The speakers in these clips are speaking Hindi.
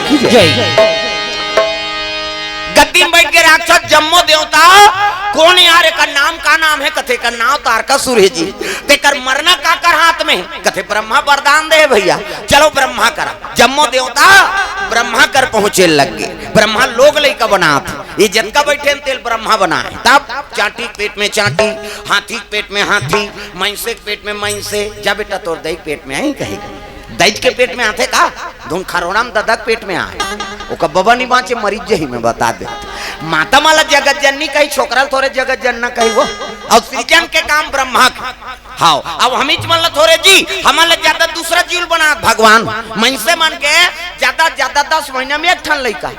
की जय। गद्दी में बैठ के राक्षस जम्मो देवता कौन यार का नाम का नाम है कथे का नाम तारकासुर है जी। तेकर मरना का कर हाथ में कथे ब्रह्मा वरदान दे भैया चलो ब्रह्मा करा। जम्मो देवता ब्रह्मा कर पहुंचे लग गए। ब्रह्मा लोग लइका बनात ये जतका बैठे तेल ब्रह्मा बनाए। तब चाटी पेट में चाटी, हाथी पेट में हाथी, महिषे पेट में महिषे। जा बेटा तोर दही पेट में आई कहे दैज के पेट में आते का धुन खरोड़ाम ददक पेट में आए ओका बबा नहीं बाँचे मरीज जही में बता दे। माता माला जगत जननी कही छोकरा थोड़े जगत जनना कही वो और सृजन के काम ब्रह्मा हाँ। अब हम मतलब थोड़े जी हमारे ज्यादा दूसरा जीव बना भगवान मन से मन के ज्यादा ज्यादा 10 महीना में एक ठन लड़का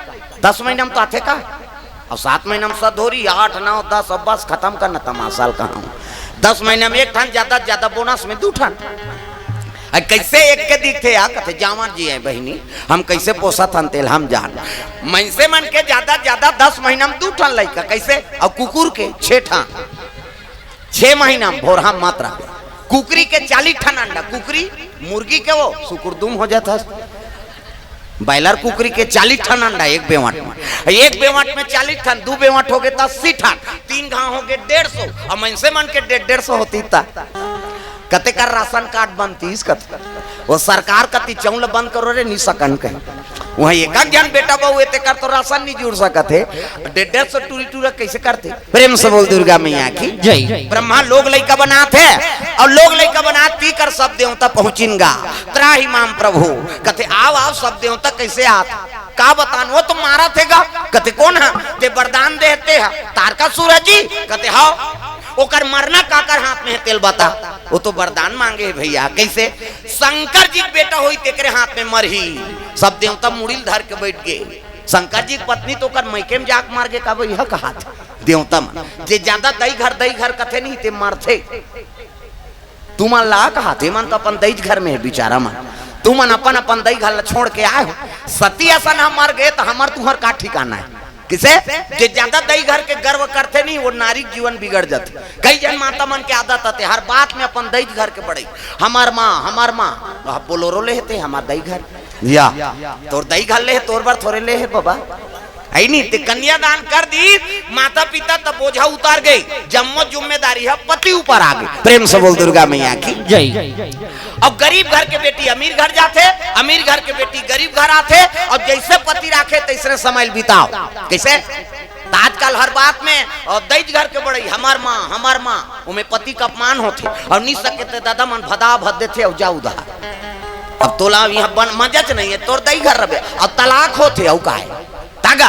10 महीना में तो आते का और 7 महीना में सधोरी 8 9 10 अब बस खत्म करना तमाशाल कहा 10 महीना में एक ठन ज्यादा ज्यादा बोनस में 2 ठन। कैसे एक के दिखते या कथे जावन जी है बहनी हम कैसे पोसा थन तेल हम जान मन से मन के ज्यादा ज्यादा 10 महीना में 2 ठन लड़का कैसे और कुकुर के 6 ठन 6 महीना में भोरहा मात्रा कुकरी के 40 ठन अंडा कुकरी मुर्गी के वो सुकुरदुम हो जाता बैलर कुकरी के 40 ठन अंडा एक बेवाट में 40 ठन 2 बेवाट हो गए 80 ठन 3 घाव हो गए 150 और मन से मन के 150 होती था। कते कर राशन कार्ड बनतीस कते वो सरकार कति चौल बंद करो रे नहीं सकन कहीं वहाँ एक ज्ञान बेटा बहु एते कर तो राशन नहीं जुड़ सकते 150 टूरी टूरा कैसे करते। प्रेम से बोल दुर्गा मैया की जय। ब्रह्मा लोग लइका बनाते और लोग लइका बनाती कर सब देवता पहुंचिनगा त्राही माम प्रभु कते आओ सब देवता कैसे आत का बतान वो तो मारा थेगा कते कौन है ते वरदान देते है तारकासुर जी कते हाँ ओकर मरना काकर हाथ में तेल बता वो तो वरदान मांगे भैया कैसे शंकर जी बेटा हुई तेरे हाथ में मरही सब देवता मुड़िल धर के बैठ गए। शंकर जी की पत्नी तो कर मैके में जाक मार के का यह कहा देवता मन जे ज्यादा दही घर कथे नहीं ते मरथे तू मन ला कहा थे मन तो अपन दही घर में है बेचारा मन तू मन अपन दही घर छोड़ के आए हो सती असन हम मर गए तो हमार तुम्हार का ठिकाना है किसे जे ज्यादा दही घर के गर्व करते नहीं वो नारी जीवन बिगड़ जाते। कई जन माता मन के आदत आते हर बात में अपन दही घर के बड़े हमार माँ बोलोरो ले थे हमार दही घर या तोर दही घर ले तोर बार थोड़े ले है बाबा है नहीं ते कन्यादान कर दी माता पिता तब बोझा उतार गई जम्मो जिम्मेदारी है पति ऊपर आ गई। प्रेम से बोल दुर्गा मैया की जय। अब गरीब घर के बेटी अमीर घर जाते अमीर घर के बेटी गरीब घर आते और जैसे पति राखे तैसे समय बिताओ कैसे आजकल हर बात में और दैज घर के बड़े हमार माँ उमें पति का अपमान होते और नहीं सके दादा मन भदा भद देते और जाऊ दा अब तोला यहाँ बन मजच नहीं है तोर दई घर रहे अब तलाक होते और का तागा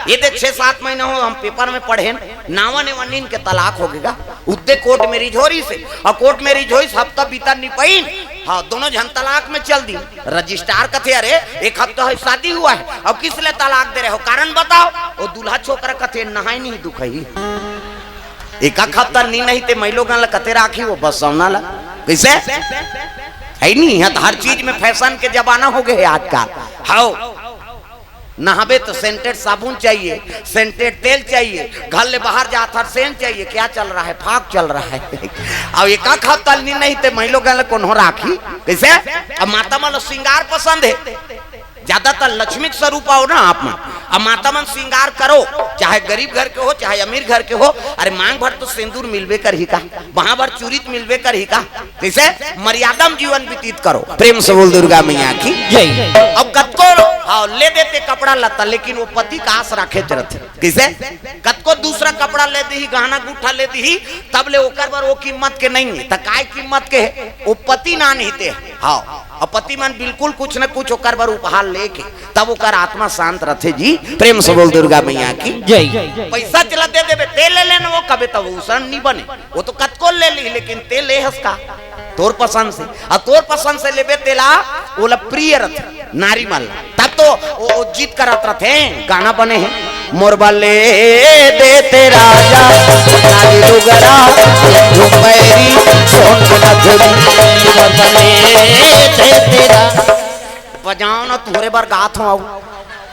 ये देख 6-7 महीने हो हम पेपर में पढ़े नावा ने वनीन के तलाक हो गएगा उद्दे कोर्ट मैरिज हो रही से और कोर्ट मैरिज हो हफ्ता बीता नहीं पाई हाँ दोनों जन तलाक में चल दी रजिस्ट्रार कथे अरे 1 हफ्ता है शादी हुआ है अब किस लिए तलाक दे रहे हो कारण बताओ वो दूल्हा छोकरा कथे नहाई नहीं दुखई 1 हफ्ता नहीं थे मैं लोग कथे राखी वो बस सौना ला कैसे है नहीं है तो हर चीज में फैशन के जमाना हो गए आजकल हाँ नहाबे तो सेंटेड साबुन चाहिए सेंटेड तेल चाहिए घर ले बाहर जाता सेंट चाहिए क्या चल रहा है फाक चल रहा है अब 1 हफ्ता नहीं थे मैं लोग कौन राखी कैसे अब माता मन श्रृंगार पसंद है ज्यादातर लक्ष्मी स्वरूप हो ना आप मन अब माता मन श्रृंगार करो चाहे गरीब घर के हो चाहे अमीर घर के हो अरे मांग भर तो सिंदूर मिलवे कर ही का वहां भर चूरित मिलवे कर ही का कैसे मर्यादा में जीवन व्यतीत करो। प्रेम से बोल दुर्गा मैया की जय। अब कतको हाँ ले देते कपड़ा लता लेकिन वो पति का आस रखे रहते कैसे कतको दूसरा कपड़ा ले दी गहना गुठा ले दी तब ले ओकर बार वो कीमत के नहीं है काय कीमत के है वो पति ना नहीं थे हाँ और पति मन बिल्कुल कुछ न कुछ ओकर बार उपहार लेके तब ओकर आत्मा शांत रहते जी। प्रेम से बोल दुर्गा मैया की जय। पैसा चला दे देवे तेल ले लेना वो कभी तब उसन नहीं बने वो तो कतको ले ली लेकिन तेल ले हंसका तोर पसंद से और तोर पसंद से लेबे तेला वो प्रिय रथ नारी मल तब तो वो जीत करत रहते गाना बने हैं मोरबा ले देते राजा नारी लुगरा झुमैरी सोन नथुरी मोरबा ले देते राजा बजाओ ना तुहरे बार गात हो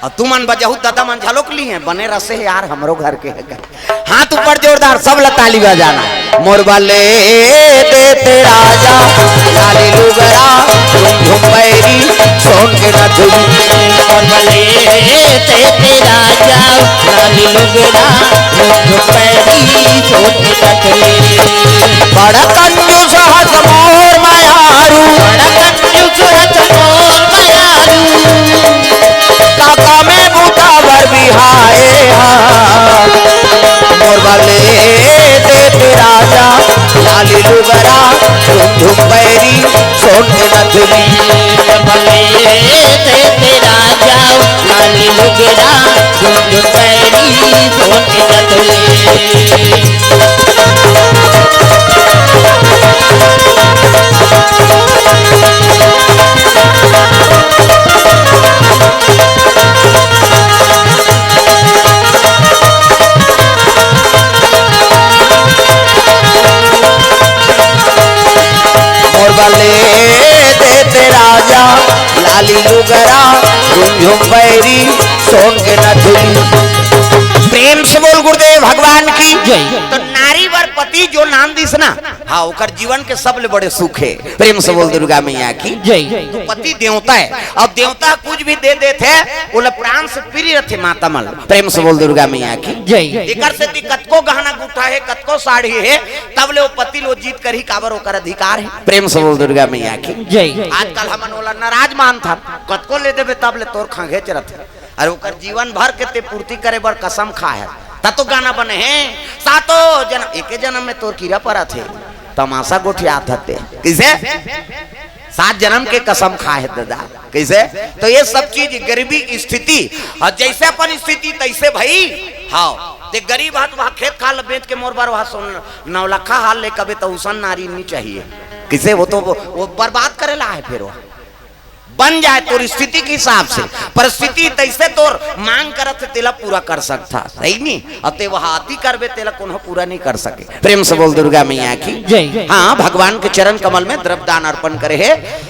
और तू मन बजाऊ दादा मन झलोक ली है बने रसे यार हमरो घर के है हाथ ऊपर जोरदार सब ताली बजाना मोरबा ले देते राजा नारी लुगरा झुमैरी सोन के नथुरी मोरबा ले लुगड़ा जो पैरी सोच कतले बड़ा कंजूस हस मोर मायारू बड़ा कंजूस हस मोर मायारू काका में बूटा भर बिहाए मोर वाले देते राजा लाली लुगरा झुम पैरी सोन नथुली भले देते राजा लाली लुगड़ा जो पैरी सोच कतले देते राजा लाली लुगरा झुम पैरी सोन के नथुली। प्रेम से बोल गुरुदेव भगवान की जय। तो नारी वर पति जो नाम दिस ना हाँ ओकर जीवन के सबले बड़े सुख है। प्रेम से बोल दुर्गा मैया की जय। तो पति देवता है और देवता कुछ भी दे देते बोले प्राण से प्रिय रथे माता मल। प्रेम से बोल दुर्गा मैया की जय। एकर से कतको गहना गुठा है कतको साड़ी है तब ले वो पति लो जीत कर ही काबर ओकर अधिकार है। प्रेम से बोल दुर्गा मैया की जय। आजकल हमन ओला नाराज मान था कतको ले देबे तब ले तोर खांगे चरत और ओकर जीवन भर के ते पूर्ति करे बर कसम खा है तो गाना बने हैं सातो जन्म एक जन्म में तोर कीड़ा पड़ा थे तमाशा गोठिया थे किसे 7 जन्म के कसम खा है दादा कैसे। तो ये सब चीज गरीबी स्थिति और जैसे अपन स्थिति तैसे भाई हाँ ते गरीब हाथ वहाँ खेत खाल बेच के मोर बार वहाँ सुन 9 लाख हाल ले कभी तो उसन नारी नहीं चाहिए किसे वो तो वो बर्बाद करेला है फिर वो बन जाए तोर स्थिति के हिसाब से परिस्थिति तैसे तोर मांग करत तेला पूरा कर सकता सही नहीं अते वह अति करबे तेला कोनो पूरा नहीं कर सके। प्रेम से बोल दुर्गा मैया की जय। हाँ भगवान के चरण कमल में द्रव्यदान अर्पण करे है।